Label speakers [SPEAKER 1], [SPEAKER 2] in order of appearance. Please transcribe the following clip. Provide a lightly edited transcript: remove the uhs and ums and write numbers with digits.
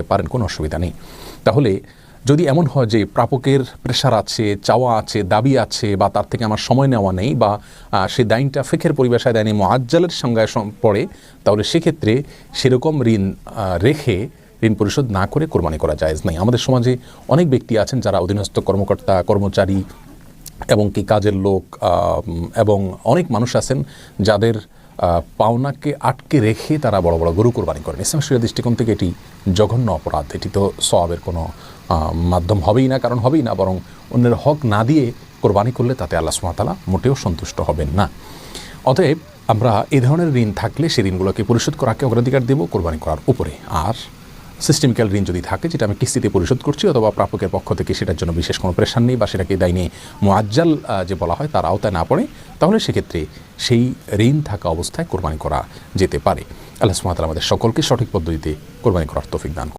[SPEAKER 1] পারেন, কোনো অসুবিধা নেই। তাহলে যদি এমন হয় যে প্রাপকের প্রেশার আছে, চাওয়া আছে, দাবি আছে, বা তার থেকে আমার সময় নেওয়া নেই, বা সেই দাইনটা ফিকহের পরিভাষায় দাইনে মুআজ্জালের সংজ্ঞায় পড়ে, তাহলে সেক্ষেত্রে সেরকম ঋণ রেখে ঋণ পরিশোধ না করে কোরবানি করা জায়েজ নাই। আমাদের সমাজে অনেক ব্যক্তি আছেন যারা অধীনস্থ কর্মকর্তা, কর্মচারী এবং কি কাজের লোক, এবং অনেক মানুষ আছেন যাদের পাওনাকে আটকে রেখে তারা বড় বড় গরু কোরবানি করেন। ইসলাম শরিয়ার দৃষ্টিকোণ থেকে এটি জঘন্য অপরাধ। এটি তো সওয়াবের কোনো মাধ্যম হবেই না, কারণ হবেই না, বরং অন্যের হক না দিয়ে কোরবানি করলে তাতে আল্লাহ সুবহানাহু ওয়া তাআলা মোটেও সন্তুষ্ট হবেন না। অতএব আমরা এই ধরনের ঋণ থাকলে সেই ঋণগুলোকে পরিশোধ করাকে অগ্রাধিকার দেব কোরবানি করার উপরে। আর সিস্টেমিক্যাল ঋণ যদি থাকে, যেটা আমি কিস্তিতে পরিশোধ করছি, অথবা প্রাপকের পক্ষ থেকে সেটার জন্য বিশেষ কোনো প্রেশার নেই, বা সেটাকে দাইনে মুআজ্জাল যে বলা হয় তার আওতায় না পড়ে, তাহলে সেক্ষেত্রে সেই ঋণ থাকা অবস্থায় কোরবানি করা যেতে পারে। আল্লাহ সুবহানাহু ওয়া তাআলা আমাদের সকলকে সঠিক পদ্ধতিতে কোরবানি করার তৌফিক দান করুন।